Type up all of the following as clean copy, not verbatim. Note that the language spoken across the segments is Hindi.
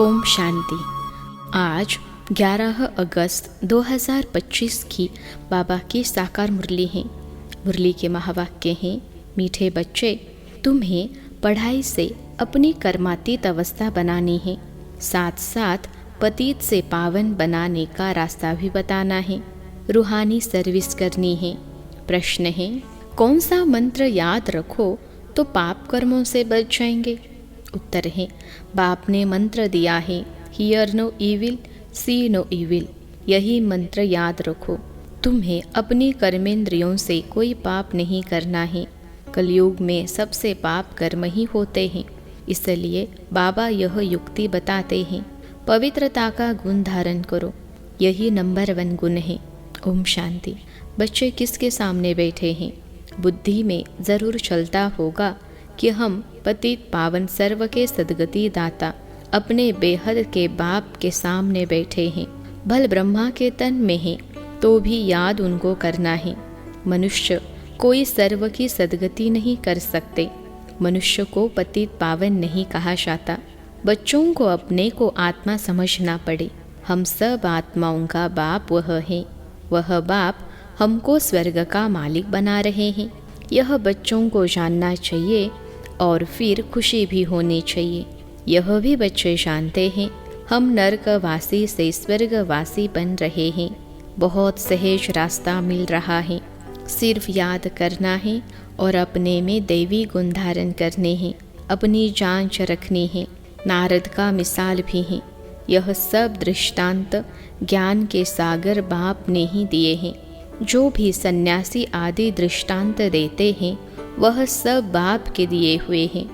ओम शांति। आज 11 अगस्त 2025 की बाबा की साकार मुरली है। मुरली के महावाक्य हैं, मीठे बच्चे, तुम्हें पढ़ाई से अपनी कर्मातीत अवस्था बनानी है, साथ साथ पतित से पावन बनाने का रास्ता भी बताना है, रूहानी सर्विस करनी है। प्रश्न है, कौन सा मंत्र याद रखो तो पाप कर्मों से बच जाएंगे? उत्तर है, बाप ने मंत्र दिया है, hear no evil, see no evil. यही मंत्र याद रखो। तुम्हें अपनी कर्मेंद्रियों से कोई पाप नहीं करना है। कलयुग में सबसे पाप कर्म ही होते हैं, इसलिए बाबा यह युक्ति बताते हैं, पवित्रता का गुण धारण करो, यही नंबर 1 गुण है। ओम शांति। बच्चे किसके सामने बैठे हैं? बुद्धि में जरूर चलता होगा कि हम पतित पावन सर्व के सद्गति दाता अपने बेहद के बाप के सामने बैठे हैं। भल ब्रह्मा के तन में है तो भी याद उनको करना है। मनुष्य कोई सर्व की सद्गति नहीं कर सकते। मनुष्य को पतित पावन नहीं कहा जाता। बच्चों को अपने को आत्मा समझना पड़े। हम सब आत्माओं का बाप वह है। वह बाप हमको स्वर्ग का मालिक बना रहे हैं। यह बच्चों को जानना चाहिए और फिर खुशी भी होनी चाहिए। यह भी बच्चे जानते हैं, हम नरकवासी से स्वर्गवासी बन रहे हैं। बहुत सहज रास्ता मिल रहा है। सिर्फ याद करना है और अपने में दैवी गुण धारण करने हैं। अपनी जांच रखनी है। नारद का मिसाल भी है। यह सब दृष्टांत ज्ञान के सागर बाप ने ही दिए हैं। जो भी सन्यासी आदि दृष्टांत देते हैं वह सब बाप के दिए हुए हैं।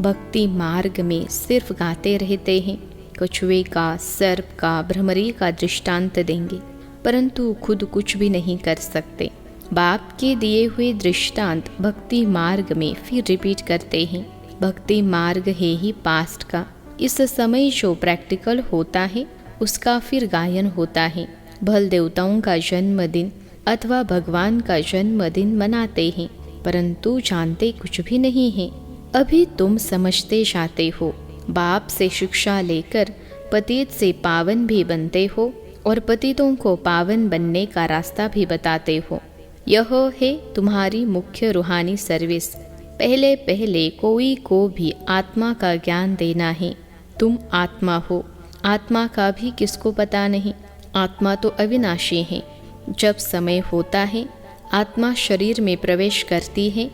भक्ति मार्ग में सिर्फ गाते रहते हैं। कछुए का, सर्प का, भ्रमरी का दृष्टांत देंगे, परंतु खुद कुछ भी नहीं कर सकते। बाप के दिए हुए दृष्टांत भक्ति मार्ग में फिर रिपीट करते हैं। भक्ति मार्ग है ही पास्ट का। इस समय जो प्रैक्टिकल होता है उसका फिर गायन होता है। भल देवताओं का जन्मदिन अथवा भगवान का जन्मदिन मनाते हैं, परंतु जानते कुछ भी नहीं है। अभी तुम समझते जाते हो। बाप से शिक्षा लेकर पतित से पावन भी बनते हो और पतितों को पावन बनने का रास्ता भी बताते हो। यह है तुम्हारी मुख्य रूहानी सर्विस। पहले पहले कोई को भी आत्मा का ज्ञान देना है। तुम आत्मा हो। आत्मा का भी किसको पता नहीं। आत्मा तो अविनाशी है। जब समय होता है आत्मा शरीर में प्रवेश करती है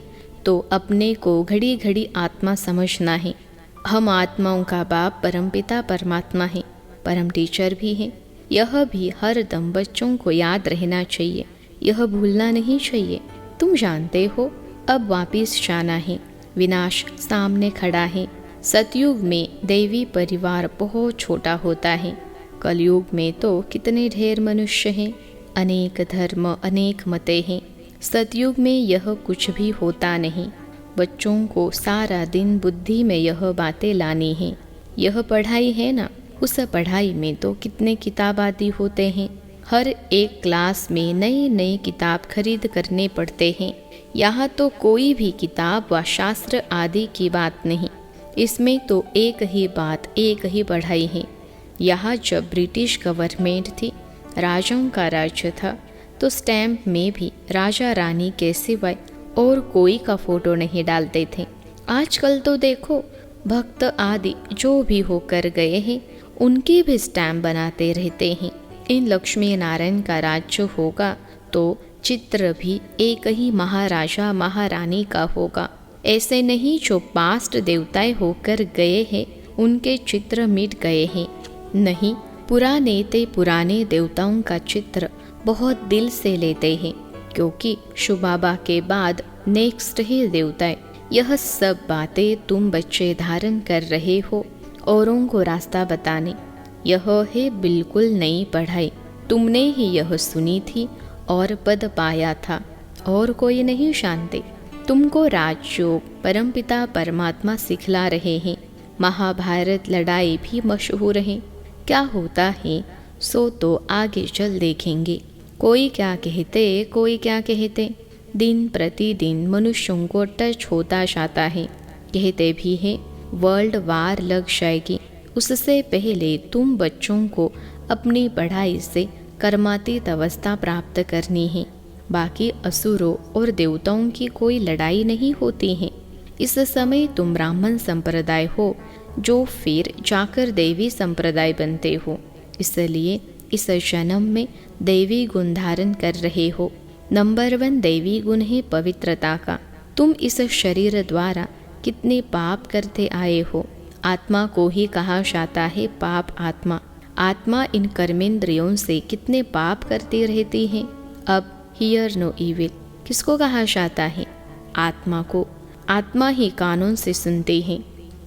तो अपने को घड़ी घड़ी आत्मा समझना है। हम आत्माओं का बाप परमपिता परमात्मा है, परम टीचर भी है। यह भी हर दम बच्चों को याद रहना चाहिए। यह भूलना नहीं चाहिए। तुम जानते हो अब वापिस जाना है। विनाश सामने खड़ा है। सतयुग में दैवी परिवार बहुत छोटा होता है। कलयुग में तो कितने ढेर मनुष्य हैं। अनेक धर्म, अनेक मतें हैं। सतयुग में यह कुछ भी होता नहीं। बच्चों को सारा दिन बुद्धि में यह बातें लानी हैं। यह पढ़ाई है ना, उस पढ़ाई में तो कितने किताब आदि होते हैं। हर एक क्लास में नई नई किताब खरीद करने पड़ते हैं। यहाँ तो कोई भी किताब व शास्त्र आदि की बात नहीं। इसमें तो एक ही बात, एक ही पढ़ाई है। यहाँ जब ब्रिटिश गवर्नमेंट थी, राजाओं का राज्य था, तो स्टैम्प में भी राजा रानी के सिवाय और कोई का फोटो नहीं डालते थे। आजकल तो देखो, भक्त आदि जो भी होकर गए हैं उनकी भी स्टैम्प बनाते रहते हैं। इन लक्ष्मी नारायण का राज्य होगा तो चित्र भी एक ही महाराजा महारानी का होगा। ऐसे नहीं जो पास्ट देवताएं होकर गए हैं उनके चित्र मिट गए हैं। नहीं, पुराने देवताओं का चित्र बहुत दिल से लेते हैं, क्योंकि शिव बाबा के बाद नेक्स्ट ही देवताएं। यह सब बातें तुम बच्चे धारण कर रहे हो औरों को रास्ता बताने। यह है बिल्कुल नई पढ़ाई। तुमने ही यह सुनी थी और पद पाया था, और कोई नहीं जानते। तुमको राजयोग परमपिता परमात्मा सिखला रहे हैं। महाभारत लड़ाई भी मशहूर है। क्या होता है सो तो आगे चल देखेंगे। कोई क्या कहते, कोई क्या कहते। दिन प्रतिदिन मनुष्यों को टच होता जाता है। कहते भी हैं वर्ल्ड वार लग जाएगी। उससे पहले तुम बच्चों को अपनी पढ़ाई से कर्मातीत अवस्था प्राप्त करनी है। बाकी असुरों और देवताओं की कोई लड़ाई नहीं होती है। इस समय तुम ब्राह्मण संप्रदाय हो, जो फिर जाकर देवी संप्रदाय बनते हो, इसलिए इस जन्म में दैवी गुण धारण कर रहे हो। नंबर 1 दैवी गुण है पवित्रता का। तुम इस शरीर द्वारा कितने पाप करते आए हो। आत्मा को ही कहा जाता है पाप आत्मा। आत्मा इन कर्मेंद्रियों से कितने पाप करती रहती है। अब हियर नो इविल किसको कहा जाता है? आत्मा को। आत्मा ही कानून से सुनते हैं।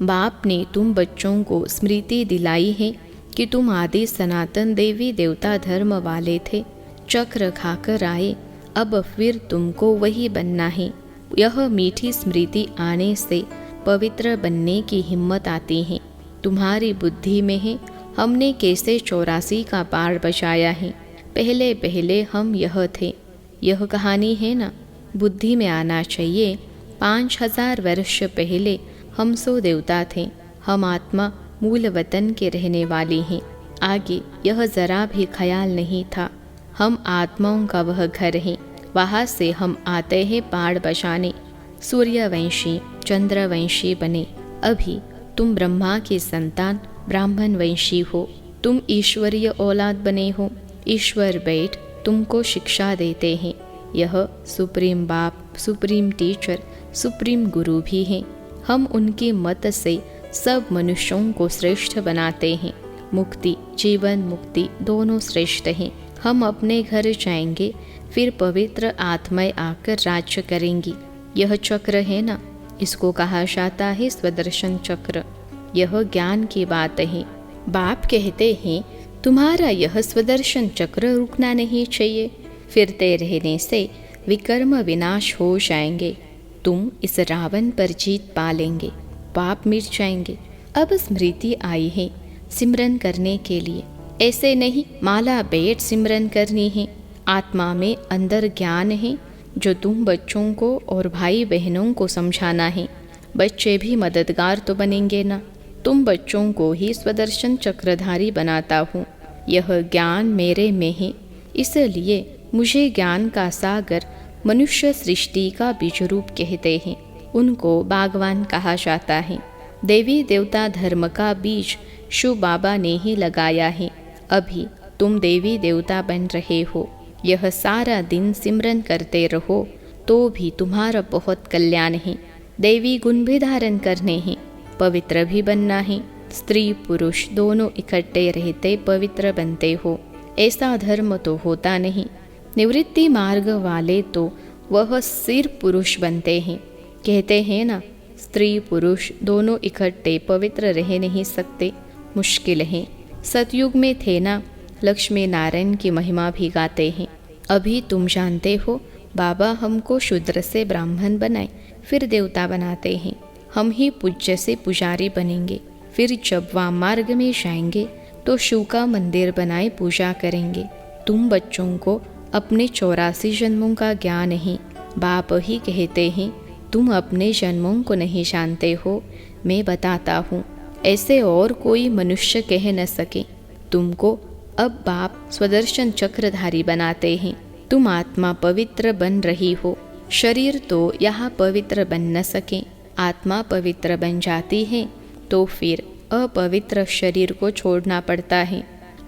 बाप ने तुम बच्चों को स्मृति दिलाई है कि तुम आदि सनातन देवी देवता धर्म वाले थे, चक्र खाकर आए, अब फिर तुमको वही बनना है। यह मीठी स्मृति आने से पवित्र बनने की हिम्मत आती है। तुम्हारी बुद्धि में है हमने कैसे 84 का पार बचाया है। पहले पहले हम यह थे। यह कहानी है ना, बुद्धि में आना चाहिए। 5000 वर्ष पहले हम सो देवता थे। हम आत्मा मूल वतन के रहने वाली हैं। आगे यह जरा भी ख्याल नहीं था। हम आत्माओं का वह घर है, वहाँ से हम आते हैं पाड़ बचाने। सूर्यवंशी चंद्रवंशी बने। अभी तुम ब्रह्मा की संतान ब्राह्मण वंशी हो। तुम ईश्वरीय औलाद बने हो। ईश्वर बैठ तुमको शिक्षा देते हैं। यह सुप्रीम बाप, सुप्रीम टीचर, सुप्रीम गुरु भी हैं। हम उनके मत से सब मनुष्यों को श्रेष्ठ बनाते हैं। मुक्ति, जीवन मुक्ति दोनों श्रेष्ठ हैं। हम अपने घर जाएंगे, फिर पवित्र आत्माएं आकर राज्य करेंगी। यह चक्र है ना, इसको कहा जाता है स्वदर्शन चक्र। यह ज्ञान की बात है। बाप कहते हैं तुम्हारा यह स्वदर्शन चक्र रुकना नहीं चाहिए। फिरते रहने से विकर्म विनाश हो जाएंगे। तुम इस रावण पर जीत पा लेंगे, पाप मिट जाएंगे। अब स्मृति आई है सिमरन करने के लिए। ऐसे नहीं माला बैठ सिमरन करनी है। आत्मा में अंदर ज्ञान है जो तुम बच्चों को और भाई बहनों को समझाना है। बच्चे भी मददगार तो बनेंगे ना। तुम बच्चों को ही स्वदर्शन चक्रधारी बनाता हूँ। यह ज्ञान मेरे में है, इसलिए मुझे ज्ञान का सागर मनुष्य सृष्टि का बीज रूप कहते हैं। उनको बागवान कहा जाता है। देवी देवता धर्म का बीज शिव बाबा ने ही लगाया है। अभी तुम देवी देवता बन रहे हो। यह सारा दिन सिमरन करते रहो तो भी तुम्हारा बहुत कल्याण है। देवी गुण भी धारण करने हैं, पवित्र भी बनना है। स्त्री पुरुष दोनों इकट्ठे रहते पवित्र बनते हो। ऐसा धर्म तो होता नहीं। निवृत्ति मार्ग वाले तो वह सिर्फ पुरुष बनते हैं। कहते हैं ना, स्त्री पुरुष दोनों इकट्ठे पवित्र रह नहीं सकते, मुश्किल है। सतयुग में थे ना, लक्ष्मी नारायण की महिमा भी गाते हैं। अभी तुम जानते हो बाबा हमको शूद्र से ब्राह्मण बनाए, फिर देवता बनाते हैं। हम ही पूज्य से पुजारी बनेंगे। फिर जब वहाँ मार्ग में जाएंगे तो शिव का मंदिर बनाए पूजा करेंगे। तुम बच्चों को अपने 84 जन्मों का ज्ञान है। बाप ही कहते हैं तुम अपने जन्मों को नहीं जानते हो, मैं बताता हूँ। ऐसे और कोई मनुष्य कह न सके। तुमको अब बाप स्वदर्शन चक्रधारी बनाते हैं। तुम आत्मा पवित्र बन रही हो। शरीर तो यहाँ पवित्र बन न सके। आत्मा पवित्र बन जाती है तो फिर अपवित्र शरीर को छोड़ना पड़ता है।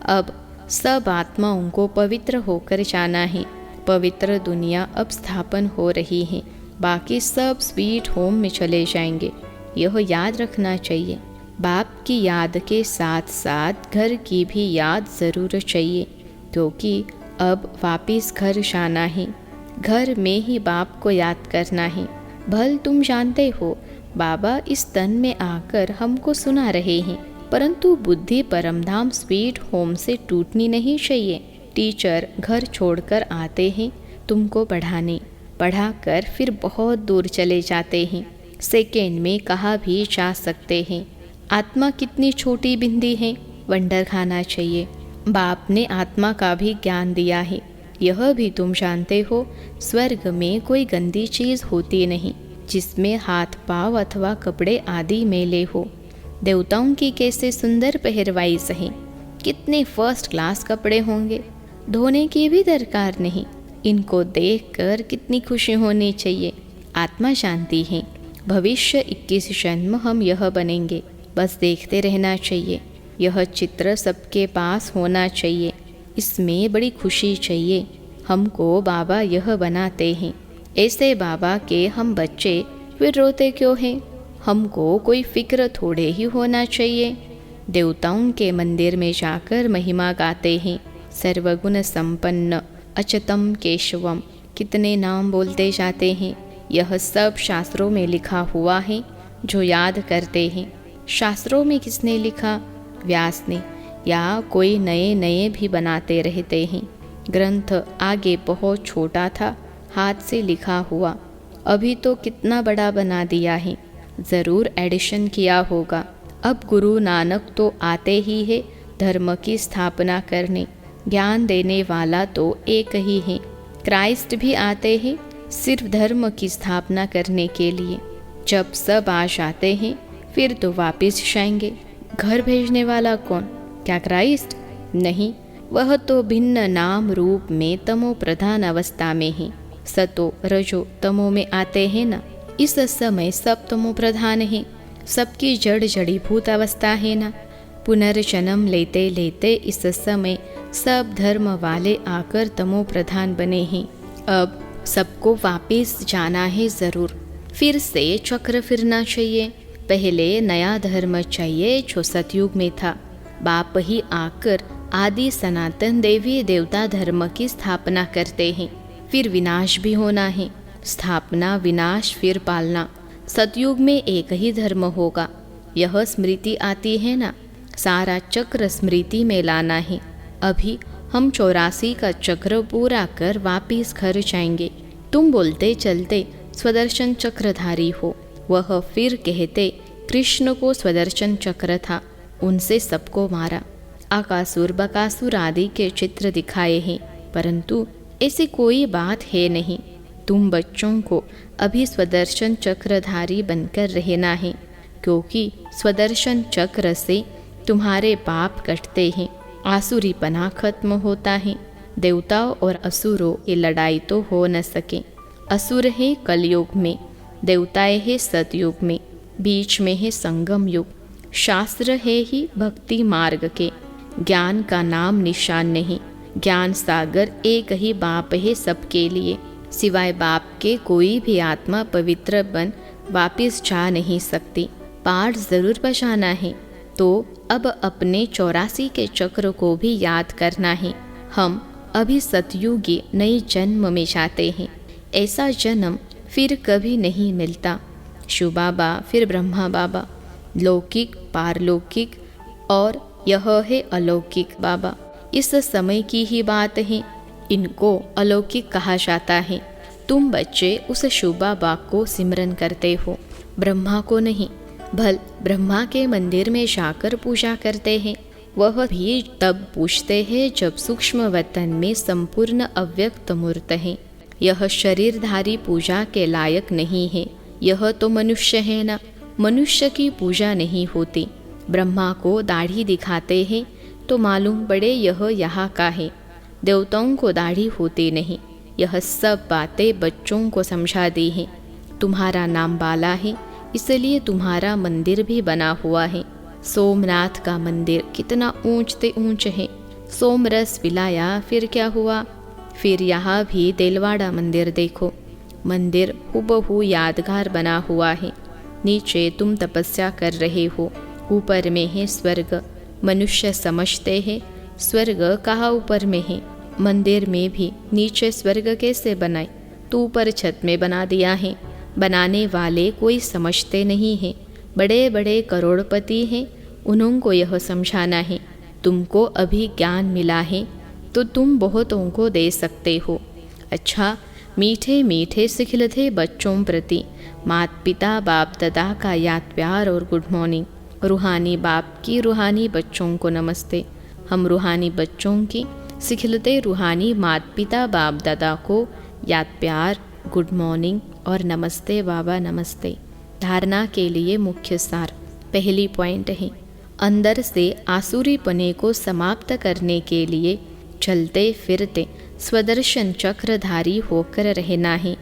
अब सब आत्माओं को पवित्र होकर जाना है। पवित्र दुनिया अब स्थापन हो रही है। बाकी सब स्वीट होम में चले जाएंगे। यह याद रखना चाहिए। बाप की याद के साथ साथ घर की भी याद ज़रूर चाहिए, क्योंकि अब वापिस घर जाना है। घर में ही बाप को याद करना है। भल तुम जानते हो बाबा इस तन में आकर हमको सुना रहे हैं, परंतु बुद्धि परमधाम स्वीट होम से टूटनी नहीं चाहिए। टीचर घर छोड़कर आते हैं तुमको पढ़ाने, पढ़ाकर फिर बहुत दूर चले जाते हैं। सेकेंड में कहा भी जा सकते हैं। आत्मा कितनी छोटी बिंदी है, वंडर खाना चाहिए। बाप ने आत्मा का भी ज्ञान दिया है। यह भी तुम जानते हो स्वर्ग में कोई गंदी चीज़ होती नहीं जिसमें हाथ पाँव अथवा कपड़े आदि मेले हो। देवताओं की कैसे सुंदर पहरवाई सही, कितने फर्स्ट क्लास कपड़े होंगे, धोने की भी दरकार नहीं। इनको देखकर कितनी खुशी होनी चाहिए। आत्मा शांति है। भविष्य 21 जन्म हम यह बनेंगे, बस देखते रहना चाहिए। यह चित्र सबके पास होना चाहिए, इसमें बड़ी खुशी चाहिए। हमको बाबा यह बनाते हैं, ऐसे बाबा के हम बच्चे, फिर रोते क्यों हैं? हमको कोई फिक्र थोड़े ही होना चाहिए। देवताओं के मंदिर में जाकर महिमा गाते हैं, सर्वगुण संपन्न अच्युतम केशवम, कितने नाम बोलते जाते हैं। यह सब शास्त्रों में लिखा हुआ है, जो याद करते हैं। शास्त्रों में किसने लिखा? व्यास ने, या कोई नए नए भी बनाते रहते हैं। ग्रंथ आगे बहुत छोटा था, हाथ से लिखा हुआ, अभी तो कितना बड़ा बना दिया है, ज़रूर एडिशन किया होगा। अब गुरु नानक तो आते ही है धर्म की स्थापना करने, ज्ञान देने वाला तो एक ही है। क्राइस्ट भी आते हैं सिर्फ धर्म की स्थापना करने के लिए। जब सब आ जाते हैं फिर तो वापस जाएंगे। घर भेजने वाला कौन? क्या क्राइस्ट? नहीं, वह तो भिन्न नाम रूप में तमो प्रधान अवस्था में है। सतो रजो तमो में आते हैं ना, इस समय सब तमो प्रधान है। सबकी जड़ जड़ीभूत अवस्था है ना। पुनर्जन्म लेते लेते इस समय सब धर्म वाले आकर तमो प्रधान बने हैं। अब सबको वापस जाना है ज़रूर, फिर से चक्र फिरना चाहिए। पहले नया धर्म चाहिए जो सतयुग में था। बाप ही आकर आदि सनातन देवी देवता धर्म की स्थापना करते हैं, फिर विनाश भी होना है। स्थापना, विनाश, फिर पालना। सतयुग में एक ही धर्म होगा, यह स्मृति आती है ना। सारा चक्र स्मृति में लाना है। अभी हम 84 का चक्र पूरा कर वापिस घर जाएंगे। तुम बोलते चलते स्वदर्शन चक्रधारी हो, वह फिर कहते कृष्ण को स्वदर्शन चक्र था, उनसे सबको मारा। आकासुर बकासुर आदि के चित्र दिखाए हैं, परंतु ऐसी कोई बात है नहीं। तुम बच्चों को अभी स्वदर्शन चक्रधारी बनकर रहना है, क्योंकि स्वदर्शन चक्र से तुम्हारे पाप कटते हैं, आसुरीपना खत्म होता है। देवताओं और असुरों की लड़ाई तो हो न सके। असुर है कलयुग में, देवताएं है सतयुग में, बीच में है संगम युग। शास्त्र है ही भक्ति मार्ग के, ज्ञान का नाम निशान नहीं। ज्ञान सागर एक ही बाप है सबके लिए, सिवाय बाप के कोई भी आत्मा पवित्र बन वापिस जा नहीं सकती। पाठ जरूर बजाना है, तो अब अपने 84 के चक्र को भी याद करना है। हम अभी सतयुगी नए जन्म में जाते हैं। ऐसा जन्म फिर कभी नहीं मिलता। शिव बाबा, फिर ब्रह्मा बाबा, लौकिक, पारलौकिक और यह है अलौकिक बाबा। इस समय की ही बात है, इनको अलौकिक कहा जाता है। तुम बच्चे उस शिव बाबा को सिमरन करते हो, ब्रह्मा को नहीं। भल ब्रह्मा के मंदिर में जाकर पूजा करते हैं, वह भी तब पूछते हैं जब सूक्ष्म वतन में संपूर्ण अव्यक्त मूर्त है। यह शरीरधारी पूजा के लायक नहीं है, यह तो मनुष्य है ना। मनुष्य की पूजा नहीं होती। ब्रह्मा को दाढ़ी दिखाते हैं तो मालूम पड़े यह यहाँ का है। देवताओं को दाढ़ी होती नहीं। यह सब बातें बच्चों को समझा दी हैं। तुम्हारा नाम बाला है, इसलिए तुम्हारा मंदिर भी बना हुआ है। सोमनाथ का मंदिर कितना ऊंचते ऊंच है। सोमरस पिलाया फिर क्या हुआ? फिर यहाँ भी देलवाड़ा मंदिर देखो। मंदिर हुबहू यादगार बना हुआ है। नीचे तुम तपस्या कर रहे हो, ऊपर में है स्वर्ग। मनुष्य समझते हैं स्वर्ग कहाँ ऊपर में है। मंदिर में भी नीचे स्वर्ग कैसे बनाए? तो ऊपर छत में बना दिया है। बनाने वाले कोई समझते नहीं हैं। बड़े बड़े करोड़पति हैं, उनको यह समझाना है। तुमको अभी ज्ञान मिला है तो तुम बहुतों को दे सकते हो। अच्छा, मीठे मीठे सिखलते बच्चों प्रति माता पिता बाप दादा का याद प्यार और गुड मॉर्निंग। रूहानी बाप की रूहानी बच्चों को नमस्ते। हम रूहानी बच्चों की सिखलते रूहानी माता पिता बाप दादा को याद प्यार, गुड मॉर्निंग और नमस्ते बाबा नमस्ते। धारणा के लिए मुख्य सार। पहली पॉइंट है, अंदर से आसुरी पने को समाप्त करने के लिए चलते फिरते स्वदर्शन चक्रधारी होकर रहना है,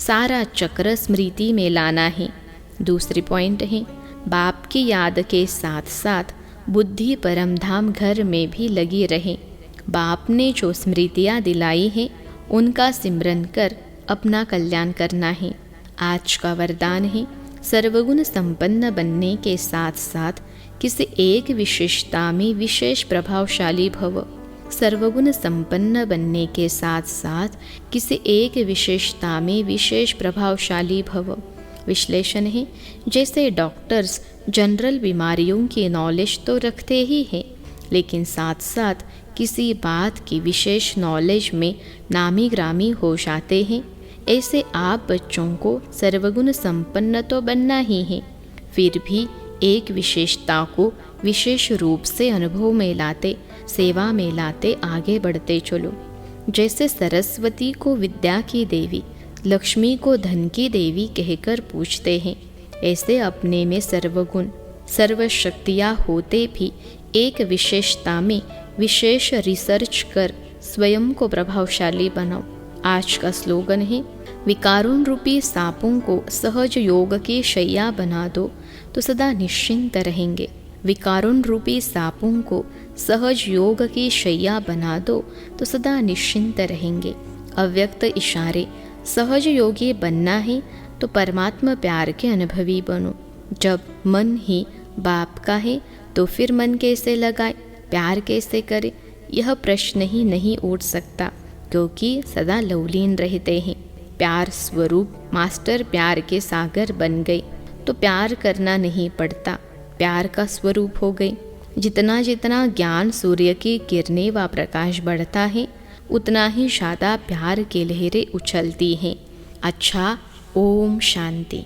सारा चक्र स्मृति में लाना है। दूसरी पॉइंट है, बाप की याद के साथ साथ बुद्धि परमधाम घर में भी लगी रहे। बाप ने जो स्मृतियाँ दिलाई हैं उनका सिमरन कर अपना कल्याण करना है। आज का वरदान है, सर्वगुण संपन्न बनने के साथ साथ किसी एक विशेषता में विशेष प्रभावशाली भव। सर्वगुण संपन्न बनने के साथ साथ किसी एक विशेषता में विशेष प्रभावशाली भव। विश्लेषण है, जैसे डॉक्टर्स जनरल बीमारियों की नॉलेज तो रखते ही हैं, लेकिन साथ साथ किसी बात की विशेष नॉलेज में नामी ग्रामी हो जाते हैं, ऐसे आप बच्चों को सर्वगुण संपन्न तो बनना ही है, फिर भी एक विशेषता को विशेष रूप से अनुभव में लाते, सेवा में लाते आगे बढ़ते चलो। जैसे सरस्वती को विद्या की देवी, लक्ष्मी को धन की देवी कहकर पूछते हैं, ऐसे अपने में सर्वगुण सर्वशक्तियाँ होते भी एक विशेषता में विशेष रिसर्च कर स्वयं को प्रभावशाली बनाओ। आज का स्लोगन है, विकारों रूपी सांपों को सहज योग की शैया बना दो तो सदा निश्चिंत रहेंगे। विकारों रूपी सांपों को सहज योग की शैया बना दो तो सदा निश्चिंत रहेंगे। अव्यक्त इशारे, सहज योगी बनना है तो परमात्मा प्यार के अनुभवी बनो। जब मन ही बाप का है तो फिर मन कैसे लगाए, प्यार कैसे करे, यह प्रश्न ही नहीं उठ सकता, क्योंकि सदा लवलीन रहते हैं। प्यार स्वरूप मास्टर प्यार के सागर बन गए तो प्यार करना नहीं पड़ता, प्यार का स्वरूप हो गई। जितना जितना ज्ञान सूर्य की किरणें व प्रकाश बढ़ता है, उतना ही ज़्यादा प्यार की लहरें उछलती हैं। अच्छा, ओम शांति।